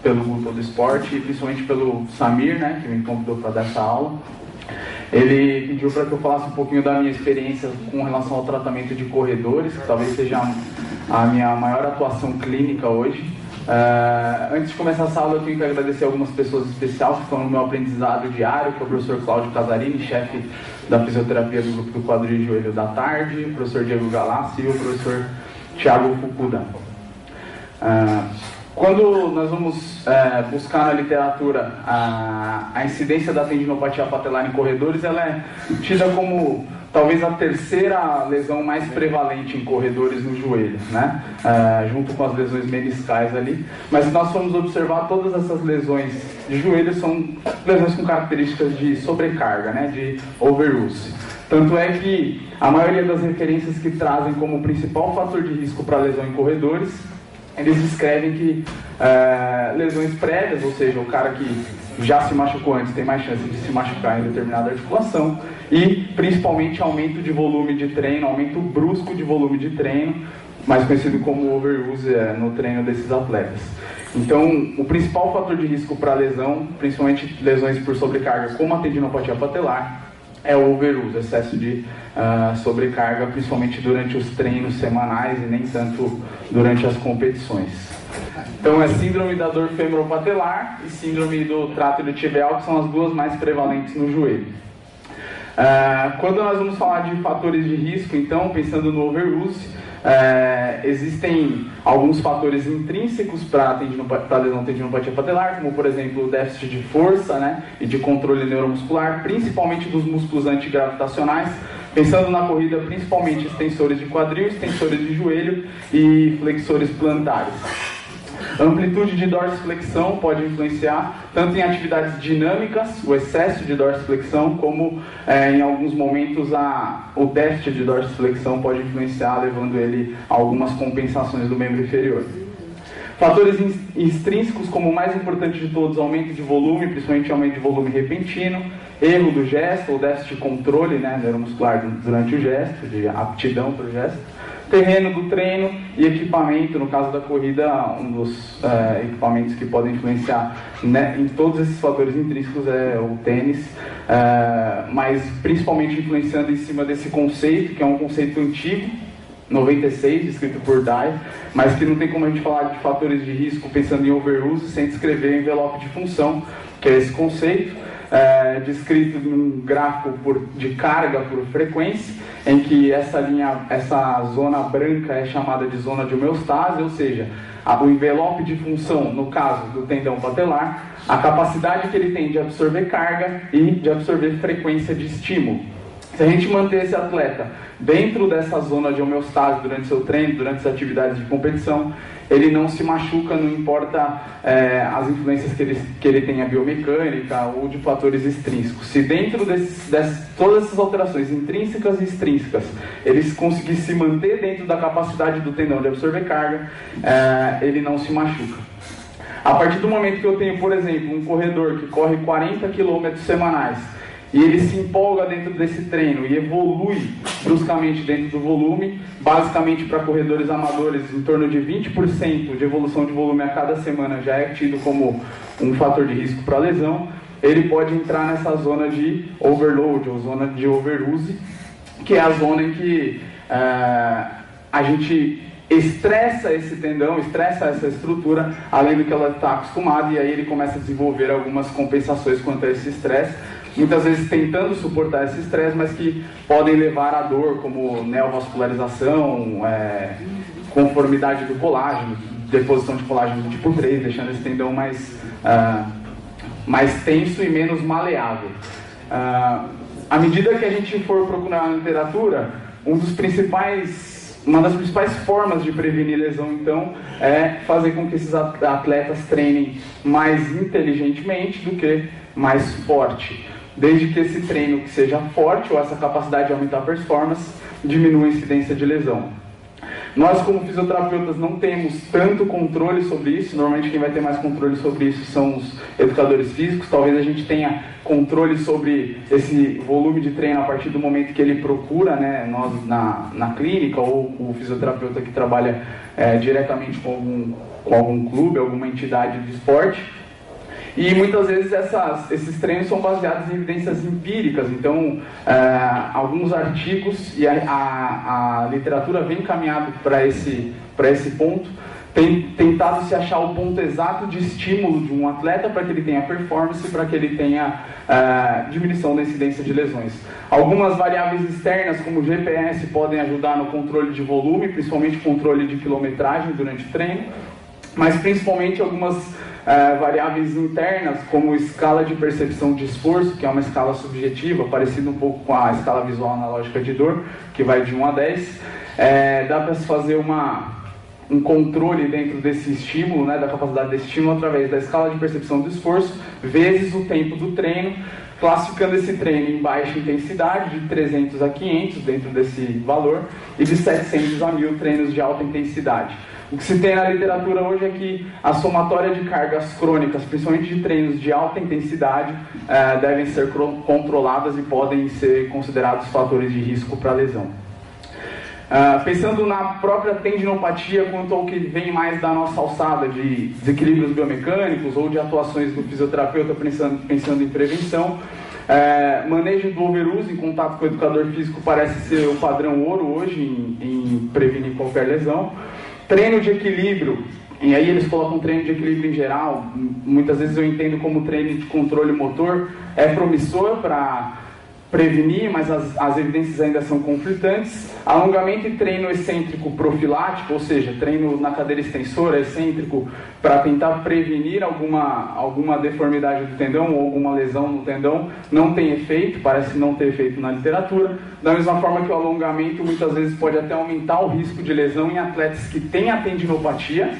pelo Grupo do Esporte e principalmente pelo Samir, né, que me convidou para dar essa aula. Ele pediu para que eu falasse um pouquinho da minha experiência com relação ao tratamento de corredores, que talvez seja a minha maior atuação clínica hoje. Antes de começar essa aula, eu tenho que agradecer algumas pessoas especiais que estão no meu aprendizado diário, que é o professor Cláudio Casarini, chefe da fisioterapia do grupo do quadril e joelho da tarde, o professor Diego Galassi e o professor Thiago Fukuda. Quando nós vamos buscar na literatura a incidência da tendinopatia patelar em corredores, ela é tida como talvez a terceira lesão mais prevalente em corredores no joelho, né? Junto com as lesões meniscais ali. Mas se nós formos observar, todas essas lesões de joelho são lesões com características de sobrecarga, né? De overuse. Tanto é que a maioria das referências que trazem como principal fator de risco para lesão em corredores, eles descrevem que lesões prévias, ou seja, o cara que já se machucou antes tem mais chance de se machucar em determinada articulação, e principalmente aumento de volume de treino, aumento brusco de volume de treino, mais conhecido como overuse no treino desses atletas. Então, o principal fator de risco para lesão, principalmente lesões por sobrecarga como a tendinopatia patelar, é o overuse, excesso de sobrecarga, principalmente durante os treinos semanais e nem tanto durante as competições. Então é síndrome da dor femoropatelar e síndrome do trato iliotibial, que são as duas mais prevalentes no joelho. Quando nós vamos falar de fatores de risco, então, pensando no overuse, existem alguns fatores intrínsecos para a lesão tendinopatia patelar, como por exemplo o déficit de força, né, e de controle neuromuscular, principalmente dos músculos antigravitacionais, pensando na corrida principalmente extensores de quadril, extensores de joelho e flexores plantares. A amplitude de dorsiflexão pode influenciar tanto em atividades dinâmicas, o excesso de dorsiflexão, como em alguns momentos o déficit de dorsiflexão pode influenciar, levando ele a algumas compensações do membro inferior. Fatores extrínsecos, como o mais importante de todos, aumento de volume, principalmente aumento de volume repentino, erro do gesto, ou déficit de controle, né, neuromuscular durante o gesto, de aptidão para o gesto, terreno do treino e equipamento. No caso da corrida, um dos equipamentos que podem influenciar, né, em todos esses fatores intrínsecos é o tênis, mas principalmente influenciando em cima desse conceito, que é um conceito antigo, 96, descrito por Dye, mas que não tem como a gente falar de fatores de risco pensando em overuse sem descrever envelope de função, que é esse conceito, descrito num gráfico de carga por frequência, em que essa zona branca é chamada de zona de homeostase, ou seja, o envelope de função, no caso do tendão patelar, a capacidade que ele tem de absorver carga e de absorver frequência de estímulo. Se a gente manter esse atleta dentro dessa zona de homeostase durante seu treino, durante as atividades de competição, ele não se machuca, não importa as influências que ele tenha biomecânica ou de fatores extrínsecos. Se dentro todas essas alterações intrínsecas e extrínsecas, ele conseguir se manter dentro da capacidade do tendão de absorver carga, ele não se machuca. A partir do momento que eu tenho, por exemplo, um corredor que corre 40 km semanais, e ele se empolga dentro desse treino e evolui bruscamente dentro do volume, basicamente para corredores amadores, em torno de 20% de evolução de volume a cada semana já é tido como um fator de risco para lesão. Ele pode entrar nessa zona de overload, ou zona de overuse, que é a zona em que a gente estressa esse tendão, estressa essa estrutura, além do que ela está acostumada, e aí ele começa a desenvolver algumas compensações quanto a esse estresse, muitas vezes tentando suportar esse estresse, mas que podem levar à dor, como neovascularização, conformidade do colágeno, deposição de colágeno do tipo 3, deixando esse tendão mais tenso e menos maleável. À medida que a gente for procurar na literatura, uma das principais formas de prevenir lesão, então, é fazer com que esses atletas treinem mais inteligentemente do que mais forte. Desde que esse treino que seja forte, ou essa capacidade de aumentar a performance, diminua a incidência de lesão. Nós, como fisioterapeutas, não temos tanto controle sobre isso. Normalmente quem vai ter mais controle sobre isso são os educadores físicos. Talvez a gente tenha controle sobre esse volume de treino a partir do momento que ele procura, né, nós na clínica, ou o fisioterapeuta que trabalha diretamente com com algum clube, alguma entidade de esporte. E muitas vezes esses treinos são baseados em evidências empíricas, então alguns artigos e a literatura vem caminhado para esse ponto, tem tentado se achar o ponto exato de estímulo de um atleta para que ele tenha performance, para que ele tenha diminuição da incidência de lesões. Algumas variáveis externas, como o GPS, podem ajudar no controle de volume, principalmente controle de quilometragem durante o treino, mas principalmente algumas variáveis internas, como escala de percepção de esforço, que é uma escala subjetiva, parecida um pouco com a escala visual analógica de dor, que vai de 1 a 10. Dá para se fazer um controle dentro desse estímulo, né, da capacidade desse estímulo, através da escala de percepção do esforço, vezes o tempo do treino, classificando esse treino em baixa intensidade, de 300 a 500, dentro desse valor, e de 700 a 1000 treinos de alta intensidade. O que se tem na literatura hoje é que a somatória de cargas crônicas, principalmente de treinos de alta intensidade, devem ser controladas e podem ser considerados fatores de risco para lesão. Pensando na própria tendinopatia quanto ao que vem mais da nossa alçada de desequilíbrios biomecânicos ou de atuações do fisioterapeuta pensando em prevenção, manejo do overuse em contato com o educador físico parece ser o padrão ouro hoje em prevenir qualquer lesão. Treino de equilíbrio, e aí eles colocam treino de equilíbrio em geral, muitas vezes eu entendo como treino de controle motor, é promissor para prevenir, mas as evidências ainda são conflitantes. Alongamento e treino excêntrico profilático, ou seja, treino na cadeira extensora excêntrico para tentar prevenir alguma deformidade do tendão ou alguma lesão no tendão, não tem efeito, parece não ter efeito na literatura. Da mesma forma que o alongamento muitas vezes pode até aumentar o risco de lesão em atletas que têm a tendinopatia,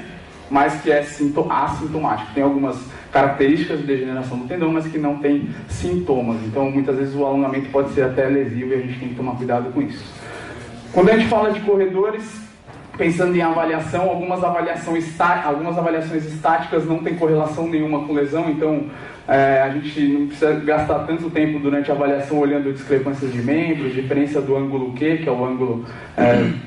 mas que é assintomático. Tem algumas características de degeneração do tendão, mas que não tem sintomas. Então, muitas vezes o alongamento pode ser até lesivo e a gente tem que tomar cuidado com isso. Quando a gente fala de corredores, pensando em avaliação, algumas avaliações estáticas não têm correlação nenhuma com lesão, então a gente não precisa gastar tanto tempo durante a avaliação olhando discrepâncias de membros, diferença do ângulo Q, que é o ângulo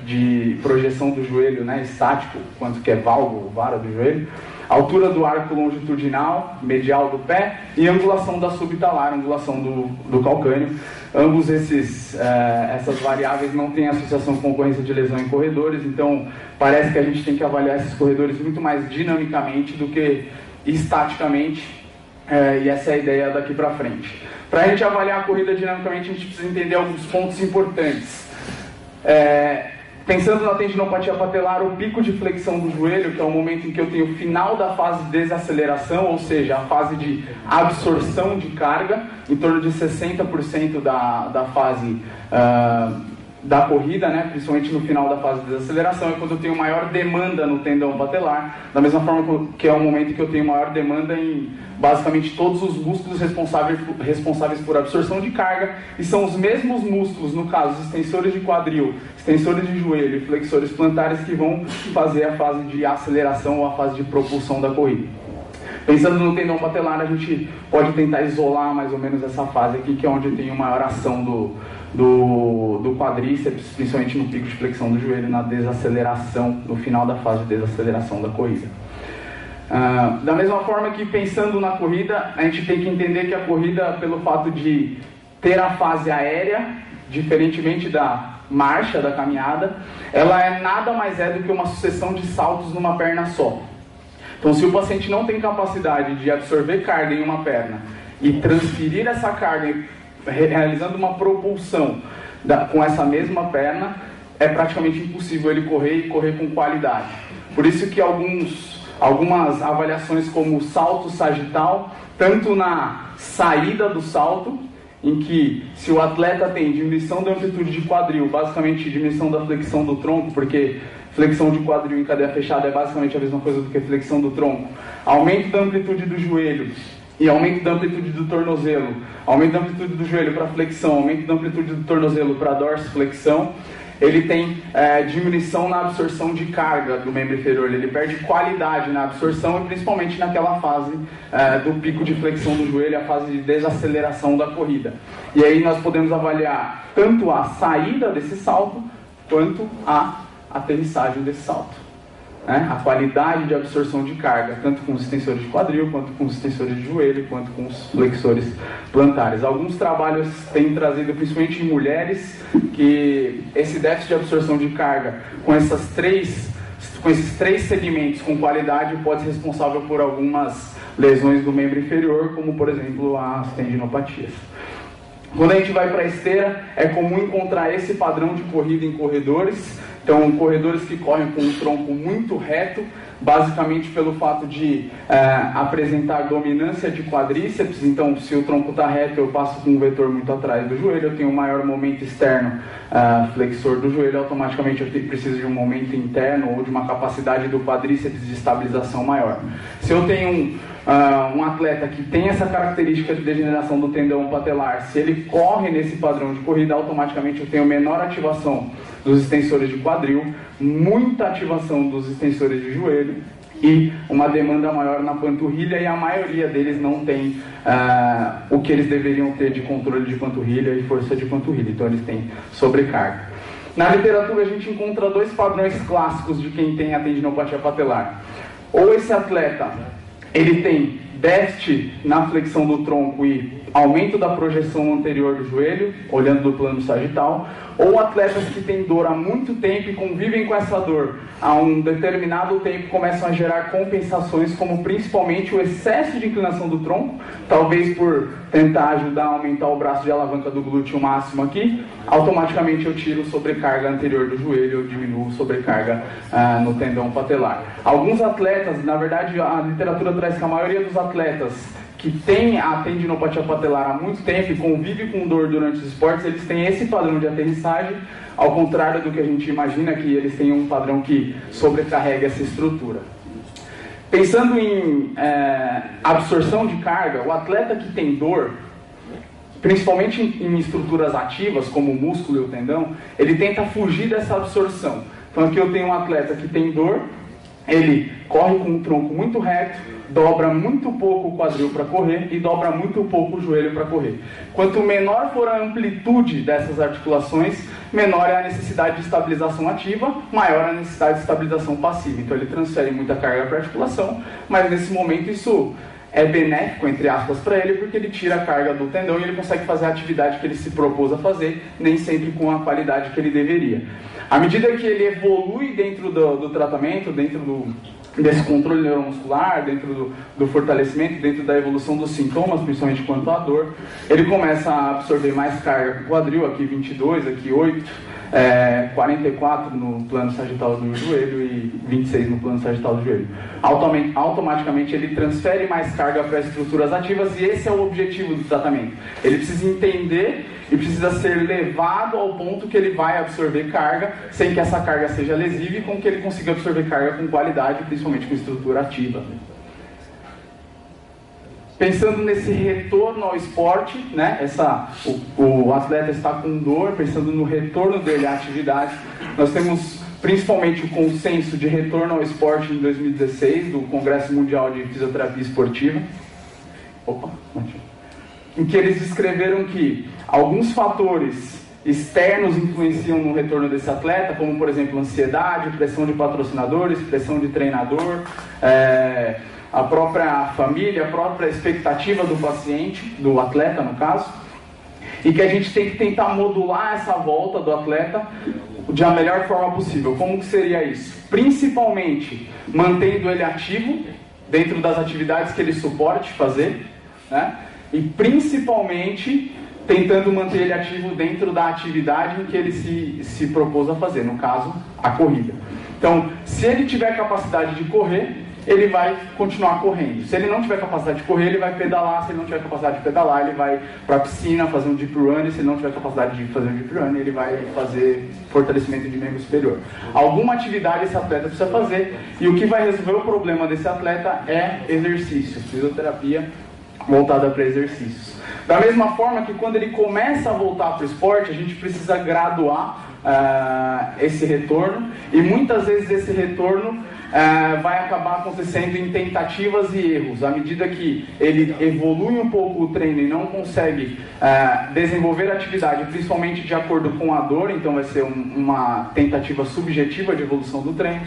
de projeção do joelho, né, estático, quanto que é valgo, vara do joelho, altura do arco longitudinal, medial do pé e angulação da subtalar, angulação do calcâneo. Ambos essas variáveis não têm associação com ocorrência de lesão em corredores, então parece que a gente tem que avaliar esses corredores muito mais dinamicamente do que estaticamente, e essa é a ideia daqui para frente. Para a gente avaliar a corrida dinamicamente, a gente precisa entender alguns pontos importantes. Pensando na tendinopatia patelar, o pico de flexão do joelho, que é o momento em que eu tenho o final da fase de desaceleração, ou seja, a fase de absorção de carga, em torno de 60% da fase da corrida, né, principalmente no final da fase de desaceleração, é quando eu tenho maior demanda no tendão patelar, da mesma forma que é o momento que eu tenho maior demanda em basicamente todos os músculos responsáveis por absorção de carga, e são os mesmos músculos, no caso, os extensores de quadril, extensores de joelho e flexores plantares, que vão fazer a fase de aceleração ou a fase de propulsão da corrida. Pensando no tendão patelar, a gente pode tentar isolar mais ou menos essa fase aqui, que é onde tem maior ação do quadríceps, principalmente no pico de flexão do joelho, na desaceleração, no final da fase de desaceleração da corrida. Da mesma forma que, pensando na corrida, a gente tem que entender que a corrida, pelo fato de ter a fase aérea, diferentemente da marcha, da caminhada, ela nada mais do que uma sucessão de saltos numa perna só. Então, se o paciente não tem capacidade de absorver carga em uma perna e transferir essa carga realizando uma propulsão com essa mesma perna, é praticamente impossível ele correr e correr com qualidade. Por isso que algumas avaliações como o salto sagital, tanto na saída do salto, em que se o atleta tem diminuição da amplitude de quadril, basicamente diminuição da flexão do tronco, porque flexão de quadril em cadeia fechada é basicamente a mesma coisa do que flexão do tronco, aumento da amplitude do joelho e aumento da amplitude do tornozelo, aumento da amplitude do joelho para flexão, aumento da amplitude do tornozelo para dorsiflexão, ele tem diminuição na absorção de carga do membro inferior, ele perde qualidade na absorção e principalmente naquela fase do pico de flexão do joelho, a fase de desaceleração da corrida. E aí nós podemos avaliar tanto a saída desse salto, quanto a aterrissagem desse salto. né, a qualidade de absorção de carga, tanto com os extensores de quadril, quanto com os extensores de joelho, quanto com os flexores plantares. Alguns trabalhos têm trazido, principalmente em mulheres, que esse déficit de absorção de carga com esses três segmentos com qualidade pode ser responsável por algumas lesões do membro inferior, como por exemplo as tendinopatias. Quando a gente vai para a esteira, é comum encontrar esse padrão de corrida em corredores. Então, corredores que correm com um tronco muito reto, basicamente pelo fato de apresentar dominância de quadríceps. Então, se o tronco está reto, eu passo com um vetor muito atrás do joelho, eu tenho um maior momento externo flexor do joelho, automaticamente eu preciso de um momento interno ou de uma capacidade do quadríceps de estabilização maior. Se eu tenho um atleta que tem essa característica de degeneração do tendão patelar, se ele corre nesse padrão de corrida, automaticamente eu tenho menor ativação dos extensores de quadril, muita ativação dos extensores de joelho e uma demanda maior na panturrilha, e a maioria deles não tem o que eles deveriam ter de controle de panturrilha e força de panturrilha, então eles têm sobrecarga. Na literatura a gente encontra dois padrões clássicos de quem tem a tendinopatia patelar. Ou esse atleta ele tem déficit na flexão do tronco e aumento da projeção anterior do joelho, olhando do plano sagital, ou atletas que têm dor há muito tempo e convivem com essa dor há um determinado tempo, começam a gerar compensações, como principalmente o excesso de inclinação do tronco, talvez por tentar ajudar a aumentar o braço de alavanca do glúteo máximo aqui, automaticamente eu tiro sobrecarga anterior do joelho, eu diminuo sobrecarga no tendão patelar. Alguns atletas, na verdade a literatura traz que a maioria dos atletas que tem a tendinopatia patelar há muito tempo e convive com dor durante os esportes, eles têm esse padrão de aterrissagem, ao contrário do que a gente imagina, que eles têm um padrão que sobrecarrega essa estrutura. Pensando em absorção de carga, o atleta que tem dor, principalmente em estruturas ativas, como o músculo e o tendão, ele tenta fugir dessa absorção. Então aqui eu tenho um atleta que tem dor, ele corre com um tronco muito reto, dobra muito pouco o quadril para correr e dobra muito pouco o joelho para correr. Quanto menor for a amplitude dessas articulações, menor é a necessidade de estabilização ativa, maior a necessidade de estabilização passiva. Então ele transfere muita carga para a articulação, mas nesse momento isso é benéfico, entre aspas, para ele, porque ele tira a carga do tendão e ele consegue fazer a atividade que ele se propôs a fazer, nem sempre com a qualidade que ele deveria. À medida que ele evolui dentro do tratamento, dentro desse controle neuromuscular, dentro do fortalecimento, dentro da evolução dos sintomas, principalmente quanto à dor, ele começa a absorver mais carga com o quadril, aqui 22, aqui 8, 44 no plano sagital do joelho e 26 no plano sagital do joelho. Automaticamente ele transfere mais carga para estruturas ativas, e esse é o objetivo do tratamento. Ele precisa entender e precisa ser levado ao ponto que ele vai absorver carga, sem que essa carga seja lesiva, e com que ele consiga absorver carga com qualidade, principalmente com estrutura ativa. Pensando nesse retorno ao esporte, né, o atleta está com dor, pensando no retorno dele à atividade, nós temos principalmente o consenso de retorno ao esporte em 2016, do Congresso Mundial de Fisioterapia Esportiva, em que eles descreveram que alguns fatores externos influenciam no retorno desse atleta, como por exemplo ansiedade, pressão de patrocinadores, pressão de treinador, a própria família, a própria expectativa do paciente, do atleta no caso, e que a gente tem que tentar modular essa volta do atleta de a melhor forma possível. Como que seria isso? Principalmente mantendo ele ativo dentro das atividades que ele suporte fazer, né? E principalmente tentando manter ele ativo dentro da atividade em que ele se propôs a fazer, no caso, a corrida. Então, se ele tiver capacidade de correr, ele vai continuar correndo. Se ele não tiver capacidade de correr, ele vai pedalar. Se ele não tiver capacidade de pedalar, ele vai para a piscina fazer um deep run. E se ele não tiver capacidade de fazer um deep run, ele vai fazer fortalecimento de membro superior. Alguma atividade esse atleta precisa fazer, e o que vai resolver o problema desse atleta é exercício, fisioterapia voltada para exercícios. Da mesma forma que quando ele começa a voltar para o esporte, a gente precisa graduar esse retorno, e muitas vezes esse retorno vai acabar acontecendo em tentativas e erros. À medida que ele evolui um pouco o treino e não consegue desenvolver a atividade, principalmente de acordo com a dor, então vai ser uma tentativa subjetiva de evolução do treino,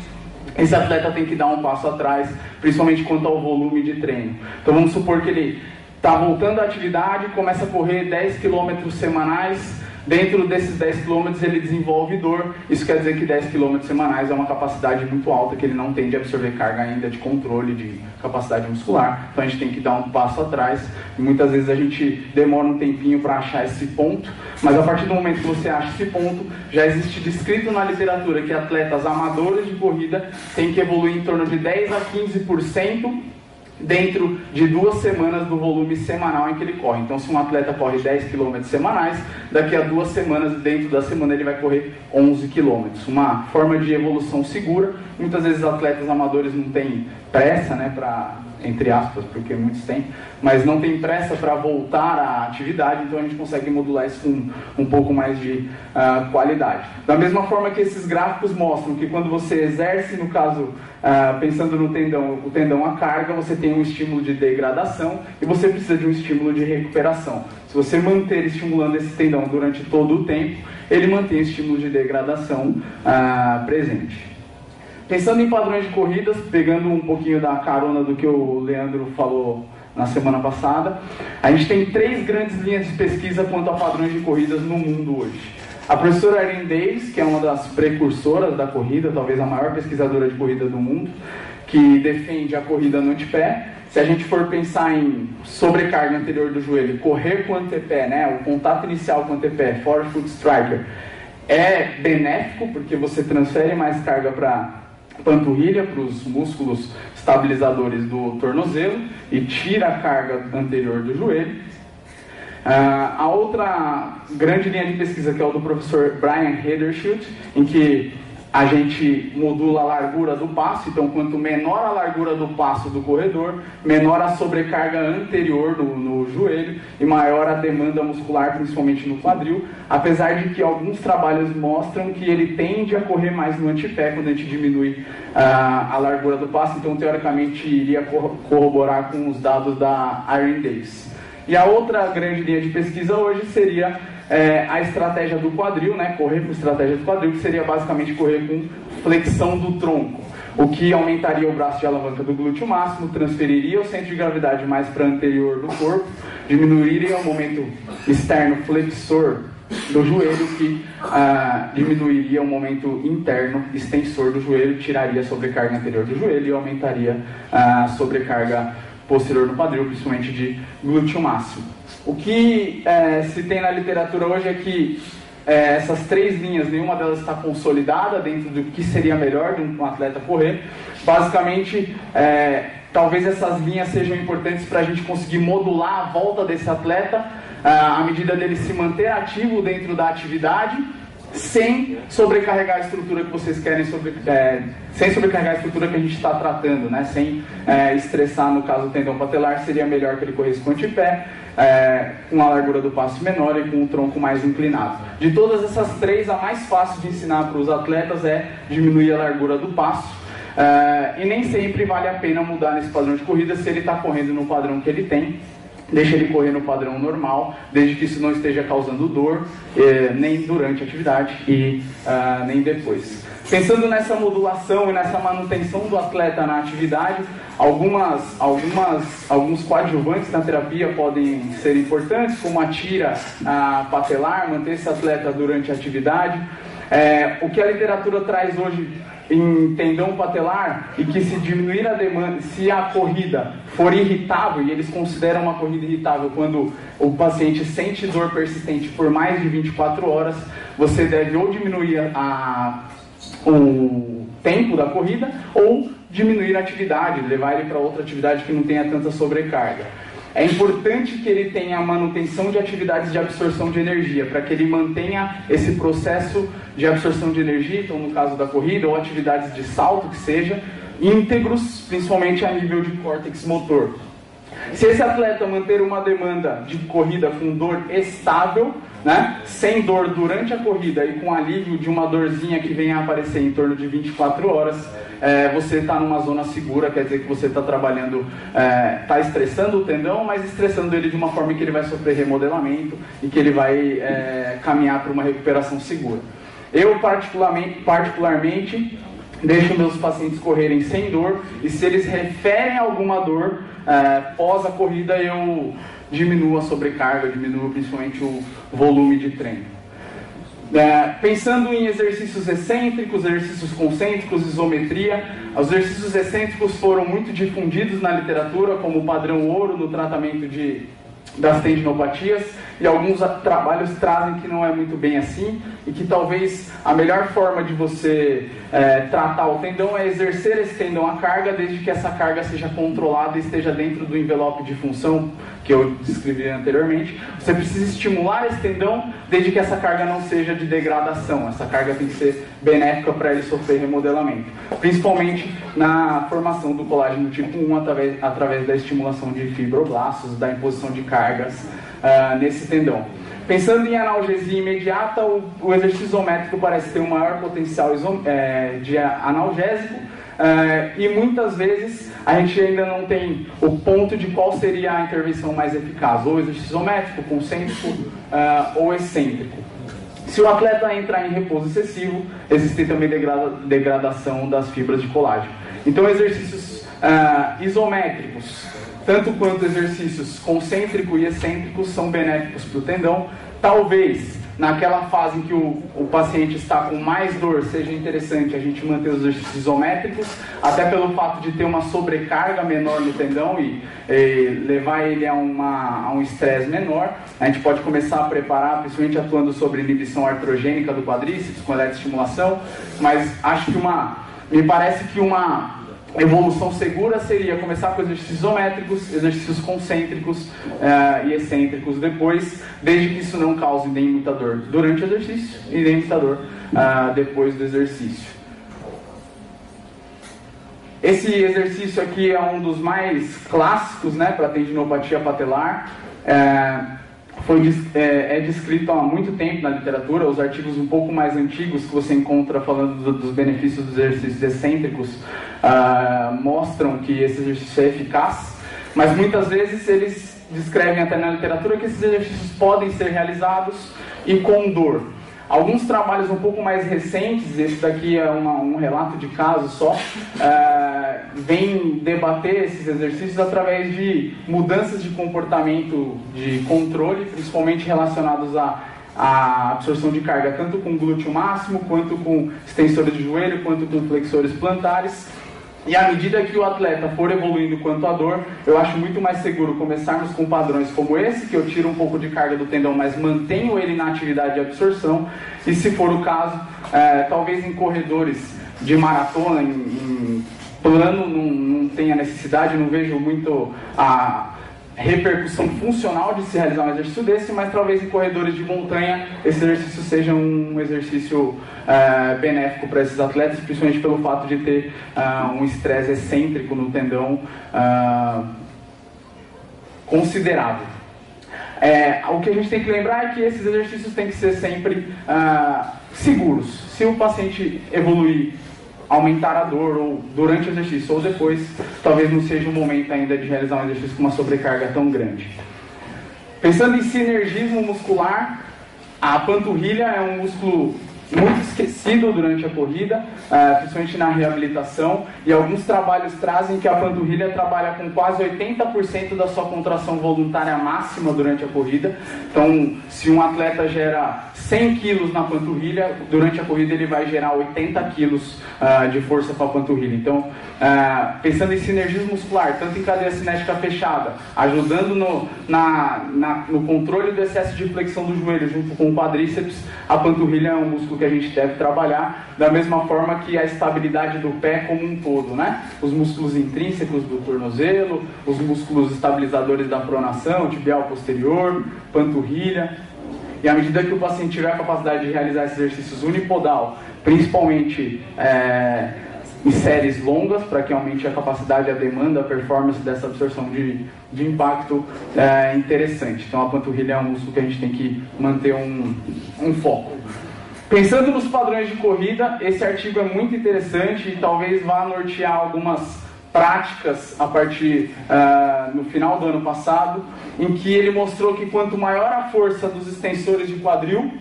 esse atleta tem que dar um passo atrás, principalmente quanto ao volume de treino. Então vamos supor que ele está voltando à atividade, começa a correr 10 km semanais. Dentro desses 10 km ele desenvolve dor. Isso quer dizer que 10 km semanais é uma capacidade muito alta que ele não tem de absorver carga ainda, de controle de capacidade muscular. Então a gente tem que dar um passo atrás. E muitas vezes a gente demora um tempinho para achar esse ponto, mas a partir do momento que você acha esse ponto, já existe descrito na literatura que atletas amadores de corrida têm que evoluir em torno de 10 a 15% dentro de 2 semanas do volume semanal em que ele corre. Então, se um atleta corre 10 km semanais, daqui a 2 semanas, dentro da semana, ele vai correr 11 km. Uma forma de evolução segura. Muitas vezes atletas amadores não têm pressa, né, entre aspas, porque muitos têm, mas não tem pressa para voltar à atividade, então a gente consegue modular isso com um pouco mais de qualidade. Da mesma forma que esses gráficos mostram que quando você exerce, no caso, pensando no tendão, o tendão a carga, você tem um estímulo de degradação e você precisa de um estímulo de recuperação. Se você manter estimulando esse tendão durante todo o tempo, ele mantém o estímulo de degradação presente. Pensando em padrões de corridas, pegando um pouquinho da carona do que o Leandro falou na semana passada, a gente tem 3 grandes linhas de pesquisa quanto a padrões de corridas no mundo hoje. A professora Erin Davis, que é uma das precursoras da corrida, talvez a maior pesquisadora de corrida do mundo, que defende a corrida no antepé. Se a gente for pensar em sobrecarga anterior do joelho, correr com o antepé, né, o contato inicial com o antepé, forward foot striker, é benéfico, porque você transfere mais carga para panturrilha, para os músculos estabilizadores do tornozelo e tira a carga anterior do joelho. A outra grande linha de pesquisa, que é o do professor Brian Hederschild, em que a gente modula a largura do passo. Então, quanto menor a largura do passo do corredor, menor a sobrecarga anterior no joelho e maior a demanda muscular, principalmente no quadril, apesar de que alguns trabalhos mostram que ele tende a correr mais no antepé quando a gente diminui a largura do passo. Então, teoricamente, iria corroborar com os dados da Erin Davis. E a outra grande linha de pesquisa hoje seria a estratégia do quadril, né? Correr com estratégia do quadril, que seria basicamente correr com flexão do tronco, o que aumentaria o braço de alavanca do glúteo máximo, transferiria o centro de gravidade mais para anterior do corpo, diminuiria o momento externo flexor do joelho, que diminuiria o momento interno extensor do joelho, tiraria a sobrecarga anterior do joelho e aumentaria a sobrecarga posterior do quadril, principalmente de glúteo máximo. O que se tem na literatura hoje é que essas 3 linhas, nenhuma delas está consolidada dentro do que seria melhor de um atleta correr. Basicamente, talvez essas linhas sejam importantes para a gente conseguir modular a volta desse atleta à medida dele se manter ativo dentro da atividade, sem sobrecarregar a estrutura que vocês querem, sem sobrecarregar a estrutura que a gente está tratando, né? Sem estressar, no caso do tendão patelar, seria melhor que ele corresse com o antepé, com a largura do passo menor e com o tronco mais inclinado. De todas essas 3, a mais fácil de ensinar para os atletas é diminuir a largura do passo, e nem sempre vale a pena mudar nesse padrão de corrida se ele está correndo no padrão que ele tem. Deixa ele correr no padrão normal, desde que isso não esteja causando dor, nem durante a atividade e nem depois. Pensando nessa modulação e nessa manutenção do atleta na atividade, alguns coadjuvantes na terapia podem ser importantes, como a tira patelar, manter esse atleta durante a atividade. O que a literatura traz hoje em tendão patelar, e que se diminuir a demanda, se a corrida for irritável, e eles consideram uma corrida irritável quando o paciente sente dor persistente por mais de 24 horas, você deve ou diminuir o tempo da corrida, ou diminuir a atividade, levar ele para outra atividade que não tenha tanta sobrecarga. É importante que ele tenha a manutenção de atividades de absorção de energia, para que ele mantenha esse processo de absorção de energia, então no caso da corrida, ou atividades de salto que seja, íntegros, principalmente a nível de córtex motor. Se esse atleta manter uma demanda de corrida com dor estável, né, sem dor durante a corrida e com alívio de uma dorzinha que venha a aparecer em torno de 24 horas, você está numa zona segura, quer dizer que você está trabalhando, está estressando o tendão, mas estressando ele de uma forma que ele vai sofrer remodelamento e que ele vai caminhar para uma recuperação segura. Eu particularmente deixo meus pacientes correrem sem dor, e se eles referem alguma dor pós a corrida, eu diminuo a sobrecarga, diminuo principalmente o volume de treino. Pensando em exercícios excêntricos, exercícios concêntricos, isometria, os exercícios excêntricos foram muito difundidos na literatura como padrão ouro no tratamento das tendinopatias, e alguns trabalhos trazem que não é muito bem assim, e que talvez a melhor forma de você tratar o tendão é exercer esse tendão à carga, desde que essa carga seja controlada e esteja dentro do envelope de função que eu descrevi anteriormente. Você precisa estimular esse tendão, desde que essa carga não seja de degradação. Essa carga tem que ser benéfica para ele sofrer remodelamento, principalmente na formação do colágeno tipo 1 através da estimulação de fibroblastos, da imposição de cargas nesse tendão. Pensando em analgesia imediata, o exercício isométrico parece ter um maior potencial de analgésico, e muitas vezes a gente ainda não tem o ponto de qual seria a intervenção mais eficaz, ou exercício isométrico, concêntrico ou excêntrico. Se o atleta entrar em repouso excessivo, existe também degradação das fibras de colágeno. Então, exercícios isométricos, tanto quanto exercícios concêntricos e excêntricos, são benéficos para o tendão. Talvez, naquela fase em que o paciente está com mais dor, seja interessante a gente manter os exercícios isométricos, até pelo fato de ter uma sobrecarga menor no tendão e levar ele a um estresse menor. A gente pode começar a preparar, principalmente atuando sobre inibição artrogênica do quadríceps, com eletroestimulação, mas acho que me parece que uma evolução segura seria começar com exercícios isométricos, exercícios concêntricos e excêntricos depois, desde que isso não cause nem muita dor durante o exercício e nem muita dor depois do exercício. Esse exercício aqui é um dos mais clássicos, né, para tendinopatia patelar. É descrito há muito tempo na literatura. Os artigos um pouco mais antigos que você encontra falando dos benefícios dos exercícios excêntricos mostram que esse exercício é eficaz, mas muitas vezes eles descrevem até na literatura que esses exercícios podem ser realizados e com dor. Alguns trabalhos um pouco mais recentes, esse daqui é um relato de caso só, vem debater esses exercícios através de mudanças de comportamento de controle, principalmente relacionados à absorção de carga, tanto com glúteo máximo, quanto com extensores de joelho, quanto com flexores plantares. E à medida que o atleta for evoluindo quanto à dor, eu acho muito mais seguro começarmos com padrões como esse, que eu tiro um pouco de carga do tendão, mas mantenho ele na atividade de absorção. E se for o caso, talvez em corredores de maratona, em plano, não tenha necessidade, não vejo muito a repercussão funcional de se realizar um exercício desse, mas talvez em corredores de montanha esse exercício seja um exercício benéfico para esses atletas, principalmente pelo fato de ter um estresse excêntrico no tendão considerável. O que a gente tem que lembrar é que esses exercícios têm que ser sempre seguros. Se o paciente evoluir, aumentar a dor ou durante o exercício ou depois, talvez não seja o momento ainda de realizar um exercício com uma sobrecarga tão grande. Pensando em sinergismo muscular, a panturrilha é um músculo muito esquecido durante a corrida, principalmente na reabilitação, e alguns trabalhos trazem que a panturrilha trabalha com quase 80% da sua contração voluntária máxima durante a corrida. Então, se um atleta gera 100 quilos na panturrilha, durante a corrida ele vai gerar 80 quilos de força para a panturrilha. Então, pensando em sinergismo muscular, tanto em cadeia cinética fechada, ajudando no controle do excesso de flexão do joelho junto com o quadríceps, a panturrilha é um músculo que a gente deve trabalhar, da mesma forma que a estabilidade do pé como um todo, né? Os músculos intrínsecos do tornozelo, os músculos estabilizadores da pronação, tibial posterior, panturrilha. E à medida que o paciente tiver a capacidade de realizar esses exercícios unipodal, principalmente em séries longas, para que aumente a capacidade, a demanda, a performance dessa absorção de impacto, é interessante. Então a panturrilha é um músculo que a gente tem que manter um foco. Pensando nos padrões de corrida, esse artigo é muito interessante e talvez vá nortear algumas práticas a partir no final do ano passado, em que ele mostrou que quanto maior a força dos extensores de quadril,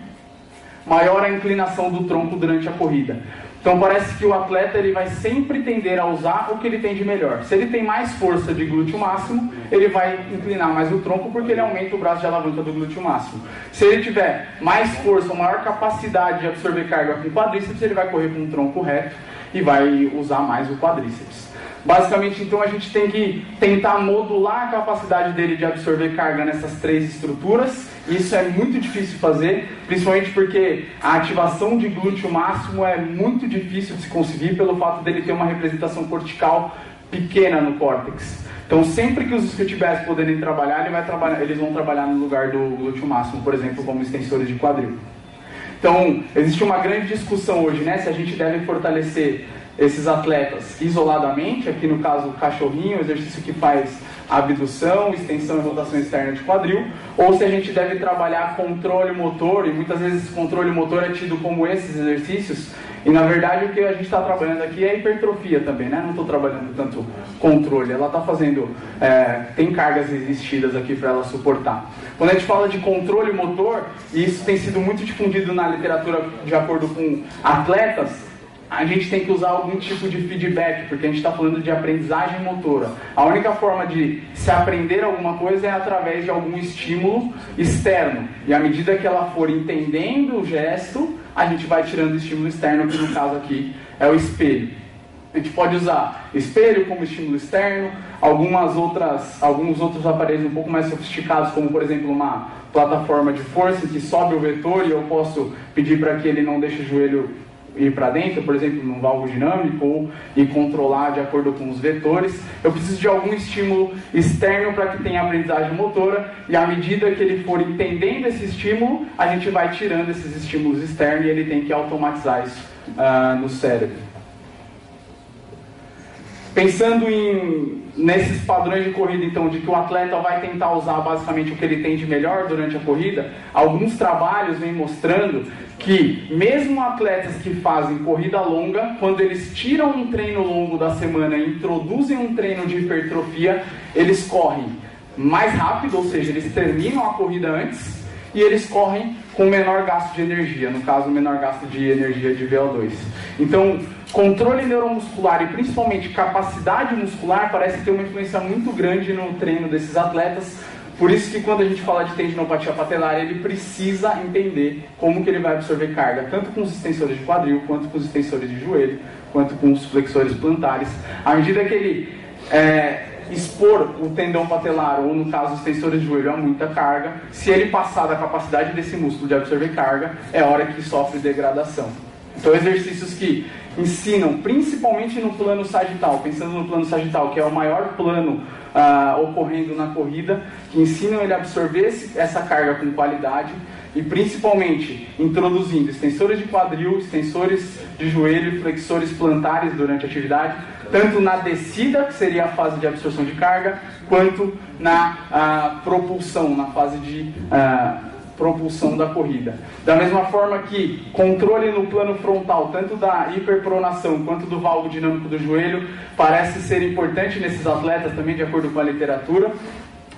maior a inclinação do tronco durante a corrida. Então parece que o atleta ele vai sempre tender a usar o que ele tem de melhor. Se ele tem mais força de glúteo máximo, ele vai inclinar mais o tronco porque ele aumenta o braço de alavanca do glúteo máximo. Se ele tiver mais força, maior capacidade de absorver carga com o quadríceps, ele vai correr com um tronco reto e vai usar mais o quadríceps. Basicamente, então, a gente tem que tentar modular a capacidade dele de absorver carga nessas três estruturas. Isso é muito difícil de fazer, principalmente porque a ativação de glúteo máximo é muito difícil de se conseguir pelo fato dele ter uma representação cortical pequena no córtex. Então, sempre que os squat puderem trabalhar, eles vão trabalhar no lugar do glúteo máximo, por exemplo, como extensores de quadril. Então, existe uma grande discussão hoje, né, se a gente deve fortalecer esses atletas isoladamente, aqui no caso o cachorrinho, o exercício que faz abdução, extensão e rotação externa de quadril, ou se a gente deve trabalhar controle motor, e muitas vezes controle motor é tido como esses exercícios, e na verdade o que a gente está trabalhando aqui é hipertrofia também, né? Não estou trabalhando tanto controle, ela está fazendo, tem cargas resistidas aqui para ela suportar. Quando a gente fala de controle motor, e isso tem sido muito difundido na literatura de acordo com atletas, a gente tem que usar algum tipo de feedback, porque a gente está falando de aprendizagem motora. A única forma de se aprender alguma coisa é através de algum estímulo externo. E à medida que ela for entendendo o gesto, a gente vai tirando o estímulo externo, que no caso aqui é o espelho. A gente pode usar espelho como estímulo externo, alguns outros aparelhos um pouco mais sofisticados, como por exemplo uma plataforma de força que sobe o vetor e eu posso pedir para que ele não deixe o joelho ir para dentro, por exemplo, num valvo dinâmico, e controlar de acordo com os vetores. Eu preciso de algum estímulo externo para que tenha aprendizagem motora, e à medida que ele for entendendo esse estímulo, a gente vai tirando esses estímulos externos e ele tem que automatizar isso no cérebro. Pensando nesses padrões de corrida, então, de que o atleta vai tentar usar basicamente o que ele tem de melhor durante a corrida, alguns trabalhos vêm mostrando que mesmo atletas que fazem corrida longa, quando eles tiram um treino longo da semana e introduzem um treino de hipertrofia, eles correm mais rápido, ou seja, eles terminam a corrida antes e eles correm com menor gasto de energia, no caso, menor gasto de energia de VO2. Então, controle neuromuscular e principalmente capacidade muscular parece ter uma influência muito grande no treino desses atletas. Por isso que quando a gente fala de tendinopatia patelar, ele precisa entender como que ele vai absorver carga, tanto com os extensores de quadril, quanto com os extensores de joelho, quanto com os flexores plantares. À medida que ele expor o tendão patelar, ou no caso os extensores de joelho, a muita carga, se ele passar da capacidade desse músculo de absorver carga, é hora que sofre degradação. Então, exercícios que ensinam, principalmente no plano sagital, pensando no plano sagital, que é o maior plano ocorrendo na corrida, que ensinam ele a absorver essa carga com qualidade e principalmente introduzindo extensores de quadril, extensores de joelho e flexores plantares durante a atividade, tanto na descida, que seria a fase de absorção de carga, quanto na propulsão, na fase de propulsão da corrida. Da mesma forma que controle no plano frontal, tanto da hiperpronação quanto do valvo dinâmico do joelho, parece ser importante nesses atletas também, de acordo com a literatura.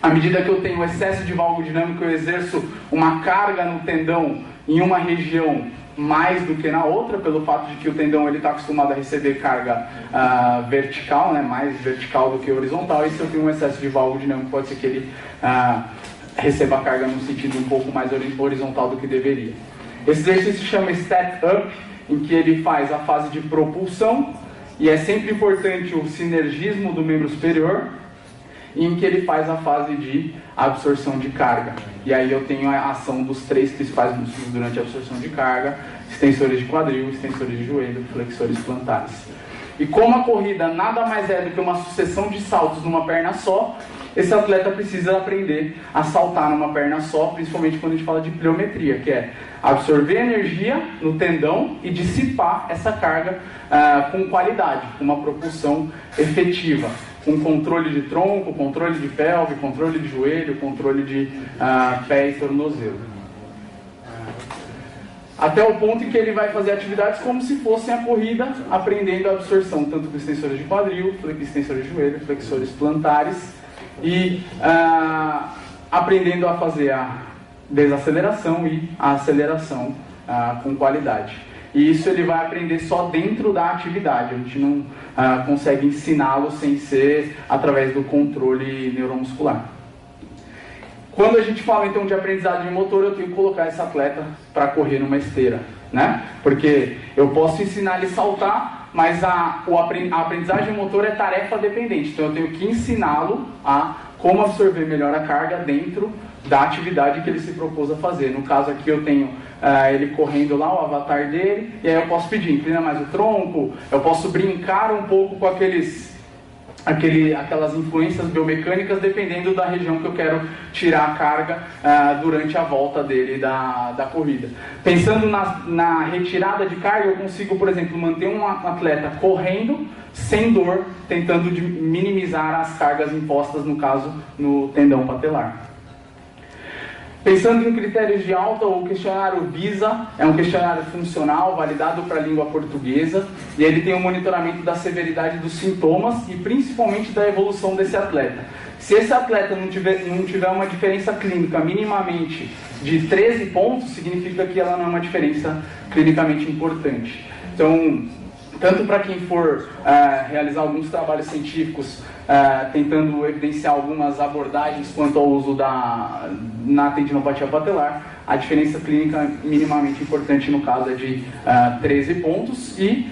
À medida que eu tenho excesso de valvo dinâmico, eu exerço uma carga no tendão em uma região mais do que na outra, pelo fato de que o tendão está acostumado a receber carga vertical, né, mais vertical do que horizontal, e se eu tenho um excesso de valvo dinâmico, pode ser que ele receba a carga num sentido um pouco mais horizontal do que deveria. Esse exercício se chama Step Up, em que ele faz a fase de propulsão, e é sempre importante o sinergismo do membro superior, e em que ele faz a fase de absorção de carga. E aí eu tenho a ação dos três principais músculos durante a absorção de carga: extensores de quadril, extensores de joelho, flexores plantares. E como a corrida nada mais é do que uma sucessão de saltos numa perna só, esse atleta precisa aprender a saltar numa perna só, principalmente quando a gente fala de pliometria, que é absorver energia no tendão e dissipar essa carga com qualidade, com uma propulsão efetiva, com controle de tronco, controle de pelve, controle de joelho, controle de pé e tornozelo. Até o ponto em que ele vai fazer atividades como se fossem a corrida, aprendendo a absorção, tanto com extensores de quadril, extensores de joelho, flexores plantares, e aprendendo a fazer a desaceleração e a aceleração com qualidade. e isso ele vai aprender só dentro da atividade. A gente não consegue ensiná-lo sem ser através do controle neuromuscular. Quando a gente fala então de aprendizagem motor, eu tenho que colocar esse atleta para correr numa esteira, né? Porque eu posso ensinar ele a saltar, mas a aprendizagem motor é tarefa dependente, então eu tenho que ensiná-lo a como absorver melhor a carga dentro da atividade que ele se propôs a fazer. No caso aqui eu tenho ele correndo lá, o avatar dele, e aí eu posso pedir, inclina mais o tronco, eu posso brincar um pouco com aquelas influências biomecânicas dependendo da região que eu quero tirar a carga durante a volta dele da corrida. Pensando na retirada de carga, eu consigo, por exemplo, manter um atleta correndo sem dor, tentando minimizar as cargas impostas, no caso, no tendão patelar. Pensando em critérios de alta, o questionário VISA é um questionário funcional, validado para a língua portuguesa, e ele tem um monitoramento da severidade dos sintomas e principalmente da evolução desse atleta. Se esse atleta não tiver uma diferença clínica minimamente de 13 pontos, significa que ela não é uma diferença clinicamente importante. Então, tanto para quem for realizar alguns trabalhos científicos tentando evidenciar algumas abordagens quanto ao uso na tendinopatia patelar, a diferença clínica minimamente importante no caso é de 13 pontos e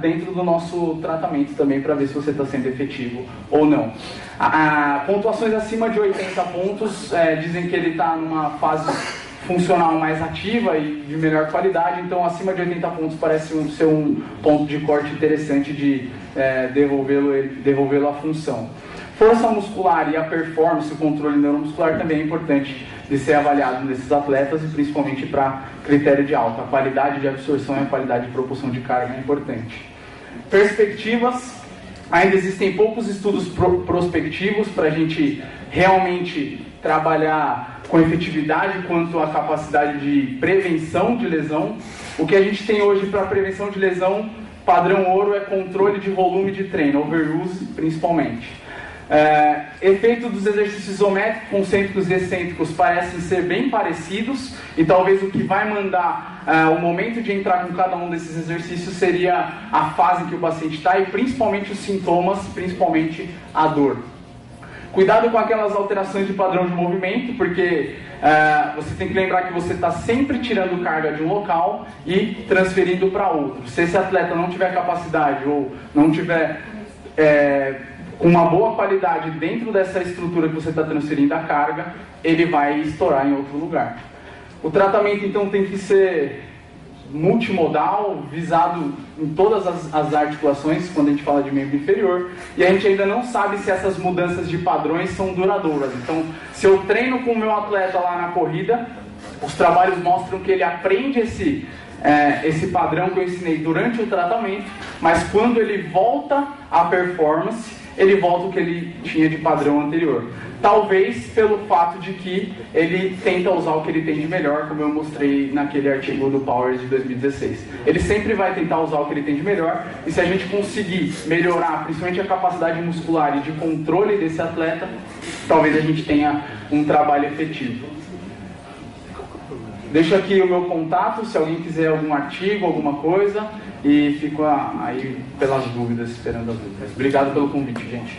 dentro do nosso tratamento também para ver se você está sendo efetivo ou não. Pontuações acima de 80 pontos dizem que ele está numa fase funcional mais ativa e de melhor qualidade, então acima de 80 pontos parece ser um ponto de corte interessante de devolvê-lo à função. Força muscular e a performance, o controle neuromuscular também é importante de ser avaliado nesses atletas e principalmente para critério de alta. A qualidade de absorção e a qualidade de propulsão de carga é importante. Perspectivas. Ainda existem poucos estudos prospectivos para a gente realmente trabalhar com efetividade quanto à capacidade de prevenção de lesão. O que a gente tem hoje para prevenção de lesão, padrão ouro, é controle de volume de treino, overuse principalmente. Efeito dos exercícios isométricos, concêntricos e excêntricos parecem ser bem parecidos, e talvez o que vai mandar o momento de entrar com cada um desses exercícios seria a fase que o paciente está e principalmente os sintomas, principalmente a dor. Cuidado com aquelas alterações de padrão de movimento, porque você tem que lembrar que você está sempre tirando carga de um local e transferindo para outro. Se esse atleta não tiver capacidade ou não tiver com uma boa qualidade dentro dessa estrutura que você está transferindo a carga, ele vai estourar em outro lugar. O tratamento então tem que ser multimodal, visado em todas as articulações, quando a gente fala de membro inferior, e a gente ainda não sabe se essas mudanças de padrões são duradouras. Então, se eu treino com o meu atleta lá na corrida, os trabalhos mostram que ele aprende esse padrão que eu ensinei durante o tratamento, mas quando ele volta à performance, ele volta o que ele tinha de padrão anterior. Talvez pelo fato de que ele tenta usar o que ele tem de melhor, como eu mostrei naquele artigo do Powers de 2016. Ele sempre vai tentar usar o que ele tem de melhor, e se a gente conseguir melhorar, principalmente a capacidade muscular e de controle desse atleta, talvez a gente tenha um trabalho efetivo. Deixo aqui o meu contato, se alguém quiser algum artigo, alguma coisa, e fico aí pelas dúvidas, esperando as dúvidas. Obrigado pelo convite, gente.